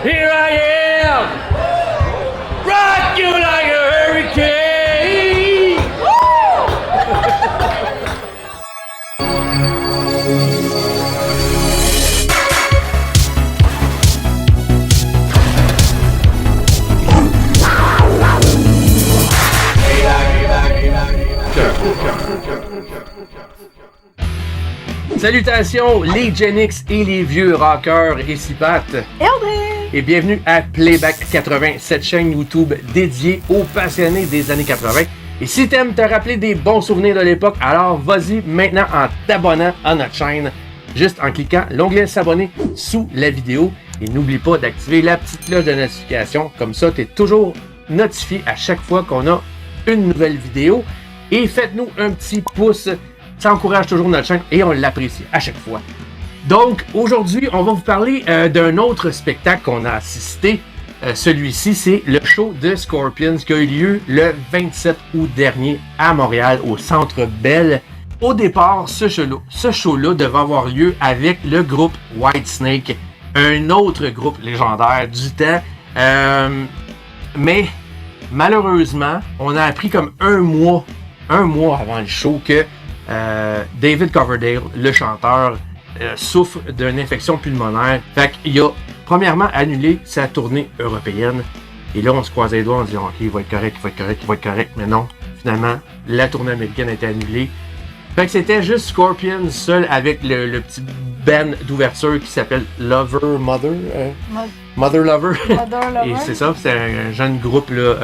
Here I am! Rock you like a hurricane! Salutations les Gen X et les vieux rockers, ici Pat. Et bienvenue à Playback 80, cette chaîne YouTube dédiée aux passionnés des années 80. Et si t'aimes te rappeler des bons souvenirs de l'époque, alors vas-y maintenant en t'abonnant à notre chaîne, juste en cliquant l'onglet s'abonner sous la vidéo. Et n'oublie pas d'activer la petite cloche de notification, comme ça t'es toujours notifié à chaque fois qu'on a une nouvelle vidéo. Et faites-nous un petit pouce. Ça encourage toujours notre chaîne et on l'apprécie à chaque fois. Donc, aujourd'hui, on va vous parler d'un autre spectacle qu'on a assisté. Celui-ci, c'est le show de Scorpions qui a eu lieu le 27 août dernier à Montréal, au Centre Bell. Au départ, ce show-là devait avoir lieu avec le groupe Whitesnake, un autre groupe légendaire du temps. Mais, malheureusement, on a appris comme un mois avant le show que David Coverdale, le chanteur, souffre d'une infection pulmonaire. Fait qu'il a premièrement annulé sa tournée européenne. Et là, on se croisait les doigts en disant ok, il va être correct. Mais non, finalement, la tournée américaine a été annulée. Fait que c'était juste Scorpions seul avec le petit band d'ouverture qui s'appelle Mother Lover. Mother Lover. Et c'est ça, c'est un jeune groupe, là,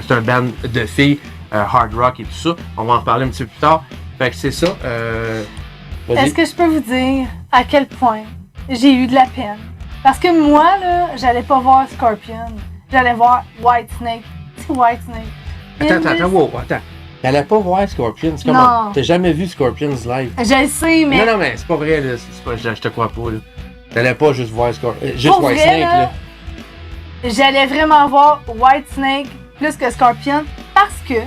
c'est un band de filles, hard rock et tout ça. On va en reparler un petit peu plus tard. Fait que c'est ça. Est-ce que je peux vous dire à quel point j'ai eu de la peine? Parce que moi, là, j'allais pas voir Scorpion. J'allais voir Whitesnake. C'est Whitesnake. Attends. T'allais pas voir Scorpions? Comment? T'as jamais vu Scorpions live? Je le sais, mais... Non, mais c'est pas vrai, là. Je te crois pas, là. T'allais pas juste voir Scorpions. Juste pour Whitesnake, vrai, là. J'allais vraiment voir Whitesnake plus que Scorpion parce que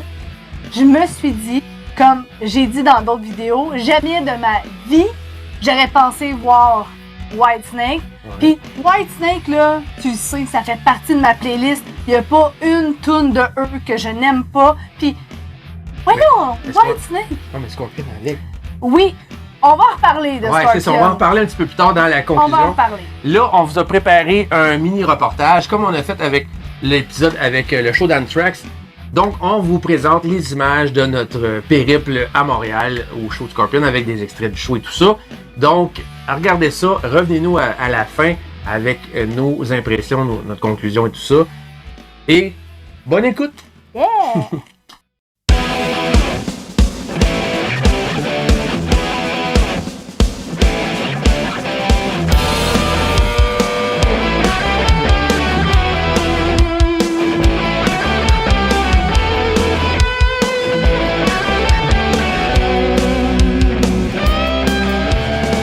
je me suis dit, comme j'ai dit dans d'autres vidéos, jamais de ma vie, j'aurais pensé voir Whitesnake. Ouais. Puis Whitesnake, là, tu le sais, ça fait partie de ma playlist. Il n'y a pas une tune de eux que je n'aime pas. Puis, voyons, Whitesnake. Non, mais Scorpion avec. Oui, on va en reparler de Scorpion. Ouais, c'est ça, on va en reparler un petit peu plus tard dans la conclusion. On va en parler. Là, on vous a préparé un mini-reportage, comme on a fait avec l'épisode avec le show d'Anthrax. Donc, on vous présente les images de notre périple à Montréal au show de Scorpion avec des extraits du show et tout ça. Donc, regardez ça, revenez-nous à la fin avec nos impressions, notre conclusion et tout ça. Et bonne écoute! Yeah!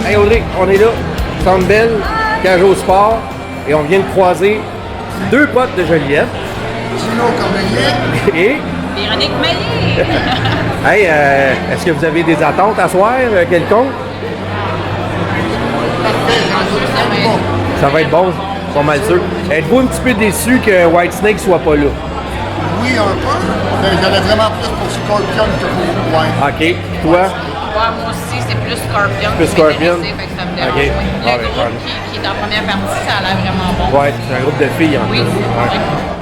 Hey Audrey, on est là, Centre Bell, Cage au Sport, et on vient de croiser deux potes de Joliette. Gino Cornelier et Véronique Maillé. Hey, est-ce que vous avez des attentes à soir, quelconque? Ça va être bon, pas mal sûr. Êtes-vous un petit peu déçu que Whitesnake soit pas là? Oui, un peu. Mais j'allais vraiment plus pour Scorpion que pour White. Ok, toi? Ouais, moi aussi, c'est plus Scorpion. Plus Scorpion? Fait que ça me dérange. Ok. Le groupe qui est en première partie, ça a l'air vraiment bon. Ouais, c'est un groupe de filles en Oui. plus. Ouais.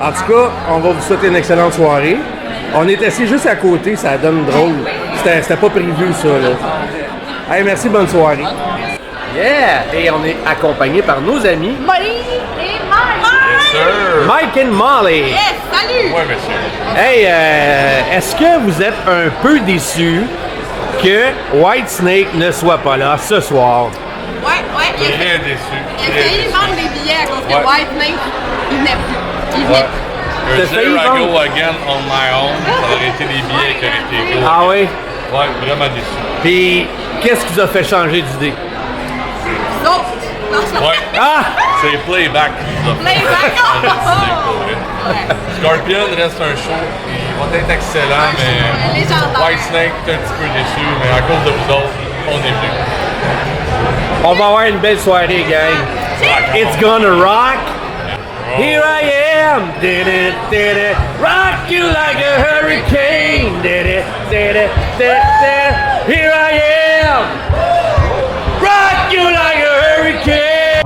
En tout cas, on va vous souhaiter une excellente soirée. On est assis juste à côté, ça donne drôle. C'était pas prévu ça, là. Hey, merci, bonne soirée. Yeah! Et on est accompagné par nos amis Molly et Mike! Mike and Molly. Yes, salut! Oui, monsieur. Hey, est-ce que vous êtes un peu déçus que Whitesnake ne soit pas là ce soir? Ouais, il a Très déçu. failli vendre des billets à cause que Ouais. Whitesnake, il venait plus. Il venait Ouais. plus. T'as failli Here I vendre? go again on my own. Ça aurait été des billets qui auraient été gros. Ah oui? Ouais, vraiment déçu. Puis, qu'est-ce qui vous a fait changer d'idée? Sauf, non, c'est Ouais. Ah! C'est Playback qui nous a fait. Playback! On a décidé pour vrai. Scorpion reste un show. Il va être excellent, mais légendaire. Whitesnake est un petit peu déçu, mais à cause de vous autres, on est venus. On va avoir une belle soirée, gang. It's gonna rock! Here I am, did it, rock you like a hurricane, did it, here I am, rock you like a hurricane.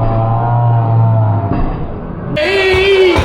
Hey.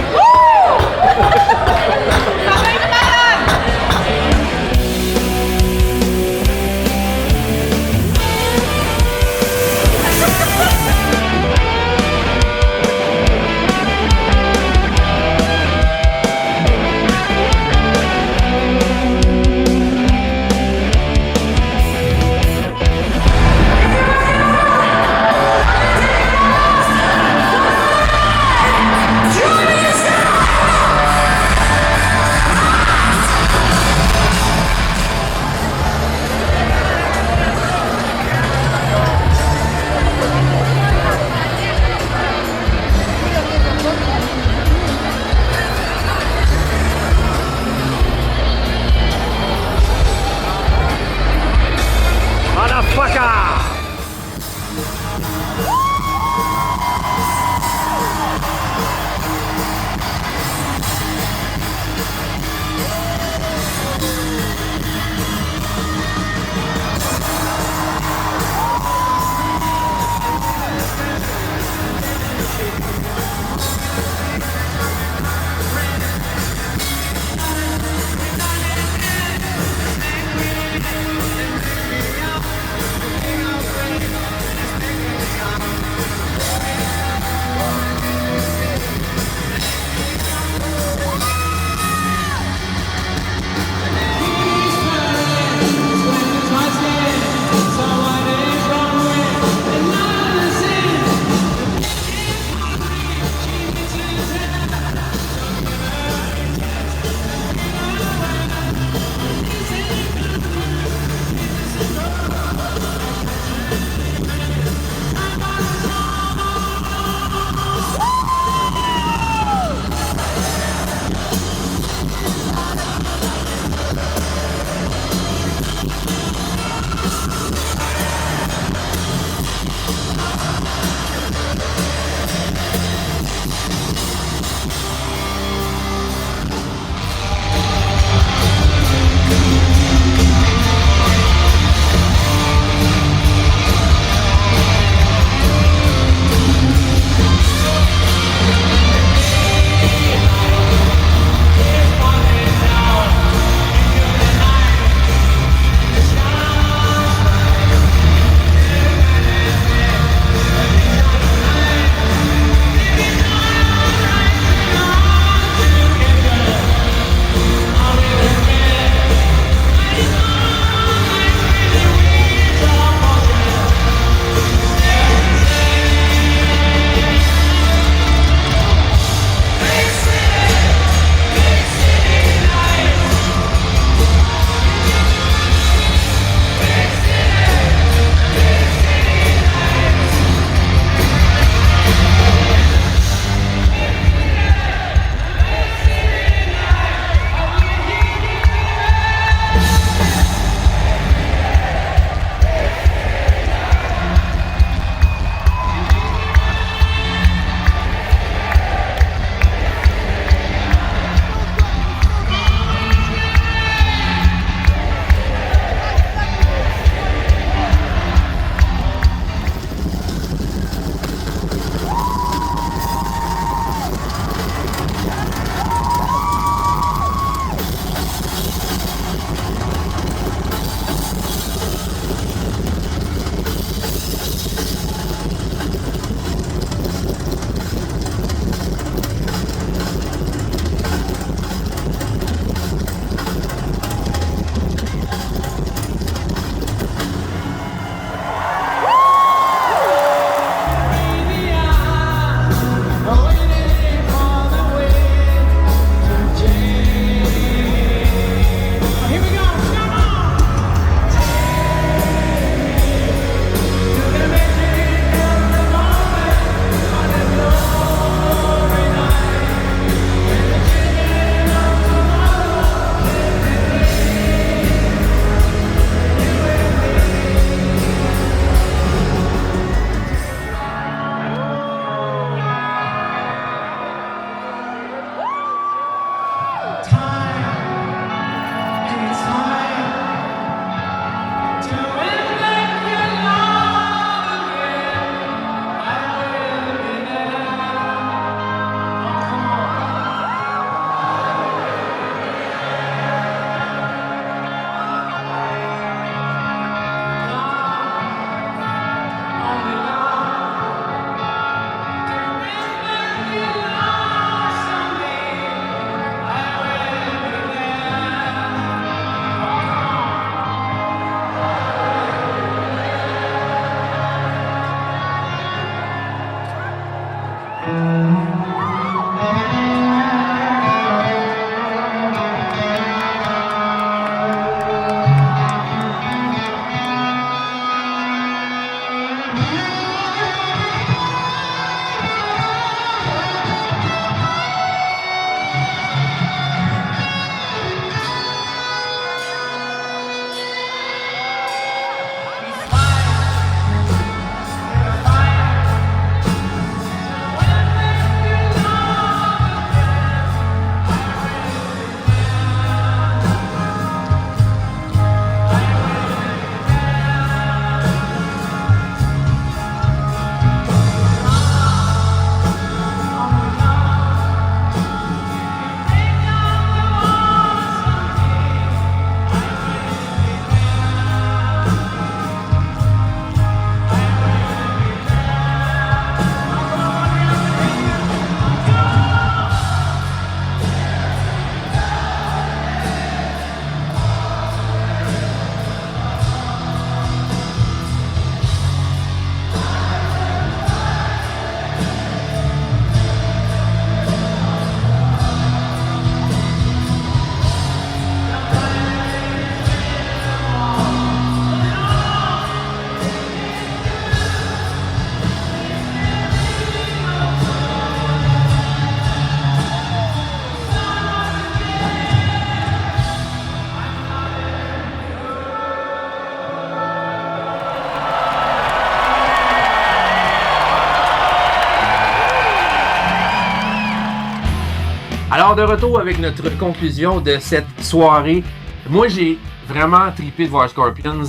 Alors, de retour avec notre conclusion de cette soirée. Moi, j'ai vraiment trippé de voir Scorpions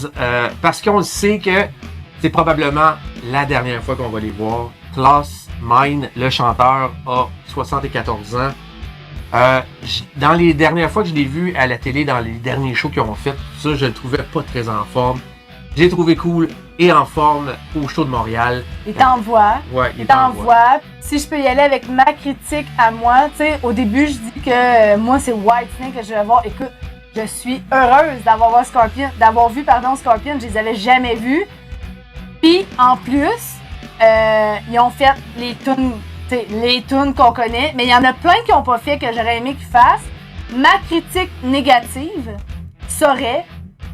parce qu'on le sait que c'est probablement la dernière fois qu'on va les voir. Klaus Meine, le chanteur, a 74 ans. Dans les dernières fois que je l'ai vu à la télé, dans les derniers shows qu'ils ont fait, tout ça, je le trouvais pas très en forme. J'ai trouvé cool et en forme au show de Montréal. Il est en voix. Ouais, il est en voix. Si je peux y aller avec ma critique à moi, tu sais, au début, je dis que moi, c'est Whitesnake que je vais voir. Écoute, je suis heureuse d'avoir vu Scorpions, je les avais jamais vus. Puis, en plus, ils ont fait les tunes qu'on connaît, mais il y en a plein qui n'ont pas fait que j'aurais aimé qu'ils fassent. Ma critique négative serait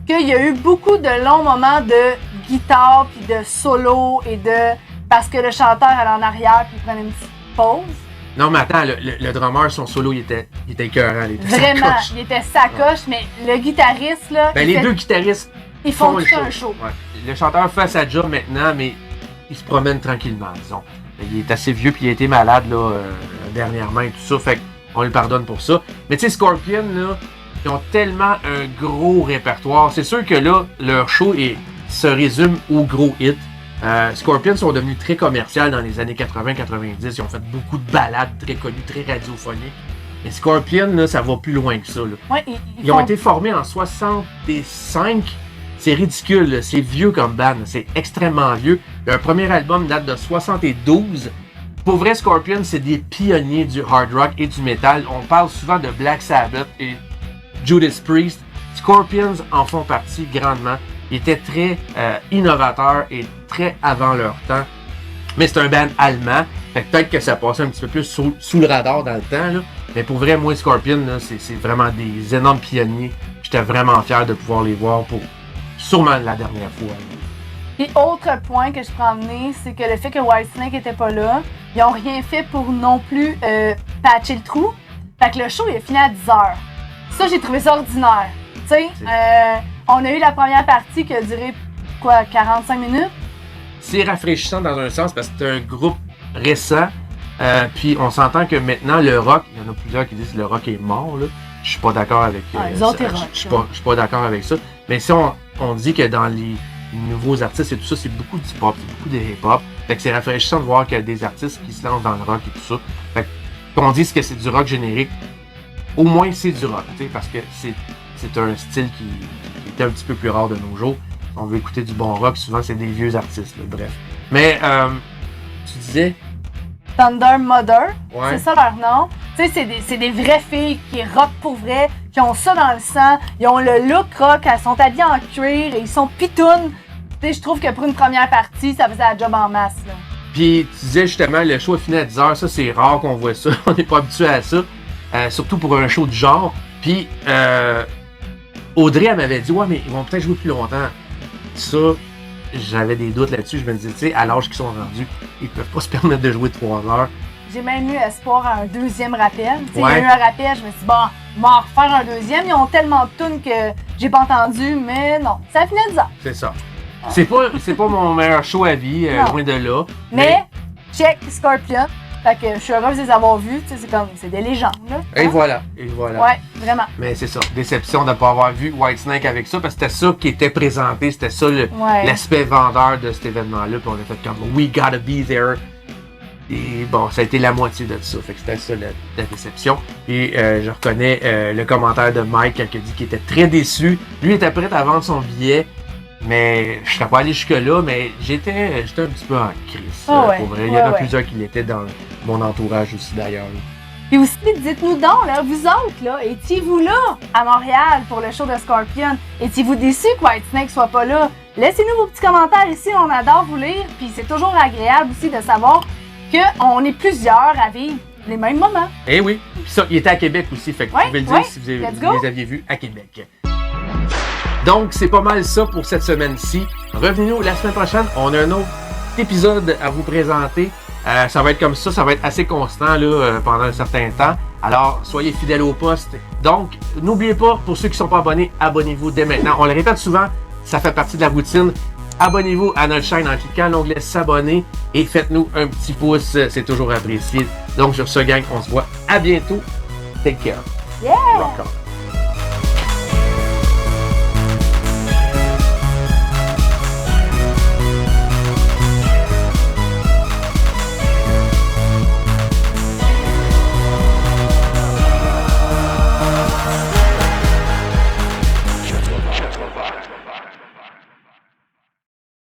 qu'il y a eu beaucoup de longs moments de guitare puis de solo et de... parce que le chanteur allait en arrière puis il prenait une petite pause. Non, mais attends, le drummer, son solo, il était écœurant. Vraiment, il était sacoche, mais le guitariste, là... les deux guitaristes ils font tout un show. Ouais. Le chanteur fait sa job maintenant, mais il se promène tranquillement, disons. Il est assez vieux puis il a été malade, là, dernièrement et tout ça, fait qu'on lui pardonne pour ça. Mais tu sais, Scorpion, là, ils ont tellement un gros répertoire. C'est sûr que là, leur show se résume aux gros hits. Scorpions sont devenus très commerciaux dans les années 80-90. Ils ont fait beaucoup de ballades très connues, très radiophoniques. Mais Scorpions, là, ça va plus loin que ça. Là. Ouais, ils ont été formés en 65. C'est ridicule, là. C'est vieux comme band. C'est extrêmement vieux. Leur premier album date de 72. Pour vrai, Scorpions, c'est des pionniers du hard rock et du metal. On parle souvent de Black Sabbath et Judas Priest. Scorpions en font partie grandement. Ils étaient très innovateurs et très avant leur temps. Mais c'est un band allemand. Fait que peut-être que ça passait un petit peu plus sous le radar dans le temps. Là. Mais pour vrai, moi, Scorpions, là, c'est vraiment des énormes pionniers. J'étais vraiment fier de pouvoir les voir pour sûrement la dernière fois. Puis autre point que je peux emmener, c'est que le fait que Whitesnake était pas là, ils ont rien fait pour non plus patcher le trou. Fait que le show il est fini à 10h. Ça, j'ai trouvé ça ordinaire. Tu sais, on a eu la première partie qui a duré, 45 minutes? C'est rafraîchissant dans un sens parce que c'est un groupe récent. Puis on s'entend que maintenant, le rock, il y en a plusieurs qui disent que le rock est mort. Là. Je suis pas d'accord avec ça. Je suis pas d'accord avec ça. Mais si on dit que dans les nouveaux artistes et tout ça, c'est beaucoup du pop, c'est beaucoup de hip-hop. Fait que c'est rafraîchissant de voir qu'il y a des artistes qui se lancent dans le rock et tout ça. Fait qu'on dise que c'est du rock générique, au moins c'est du rock, parce que c'est un style qui est un petit peu plus rare de nos jours. Si on veut écouter du bon rock, souvent c'est des vieux artistes, là, bref. Mais, tu disais... Thunder Mother, ouais. C'est ça leur nom. Tu sais, c'est des vraies filles qui rock pour vrai, qui ont ça dans le sang, ils ont le look rock, elles sont habillées en cuir et ils sont pitounes. Tu sais, je trouve que pour une première partie, ça faisait la job en masse. Là. Puis tu disais justement, le show est fini à 10h, ça c'est rare qu'on voit ça, on n'est pas habitué à ça, surtout pour un show du genre. Puis Audrey, elle m'avait dit, ouais, mais ils vont peut-être jouer plus longtemps. Ça, j'avais des doutes là-dessus, je me disais, tu sais, à l'âge qu'ils sont rendus, ils peuvent pas se permettre de jouer 3 heures. J'ai même eu espoir à un deuxième rappel. Ouais. Il y a eu un rappel, je me suis dit, bon, ils vont en refaire un deuxième. Ils ont tellement de tunes que j'ai pas entendu, mais non, ça finit à 10 ans. C'est ça. C'est pas mon meilleur show à vie, loin de là. Mais check Scorpion. Fait que je suis heureuse de les avoir vus. Tu sais, c'est des légendes, là. Et hein? voilà. Ouais, vraiment. Mais c'est ça, déception de ne pas avoir vu Whitesnake avec ça, parce que c'était ça qui était présenté, c'était ça l'aspect vendeur de cet événement-là, puis on a fait comme « We gotta be there ». Et bon, ça a été la moitié de ça, fait que c'était ça la déception. Et je reconnais le commentaire de Mike qui a dit qu'il était très déçu. Lui était prêt à vendre son billet, mais je serais pas allé jusque-là, mais j'étais un petit peu en crise, pour vrai. Il y en a plusieurs qui l'étaient dans mon entourage aussi d'ailleurs. Puis aussi, dites-nous donc, là, vous autres, là, étiez-vous là à Montréal pour le show de Scorpion? Étiez-vous déçus que Whitesnake soit pas là? Laissez-nous vos petits commentaires ici, on adore vous lire, puis c'est toujours agréable aussi de savoir qu'on est plusieurs à vivre les mêmes moments. Eh oui, puis ça, il était à Québec aussi, fait que vous pouvez le dire si vous les aviez vus à Québec. Donc, c'est pas mal ça pour cette semaine-ci. Revenez-nous la semaine prochaine, on a un autre épisode à vous présenter. Ça va être comme ça va être assez constant là, pendant un certain temps. Alors, soyez fidèles au poste. Donc, n'oubliez pas, pour ceux qui ne sont pas abonnés, abonnez-vous dès maintenant. On le répète souvent, ça fait partie de la routine. Abonnez-vous à notre chaîne en cliquant l'onglet s'abonner et faites-nous un petit pouce, c'est toujours apprécié. Donc, sur ce, gang, on se voit à bientôt. Take care. Yeah! Rock on.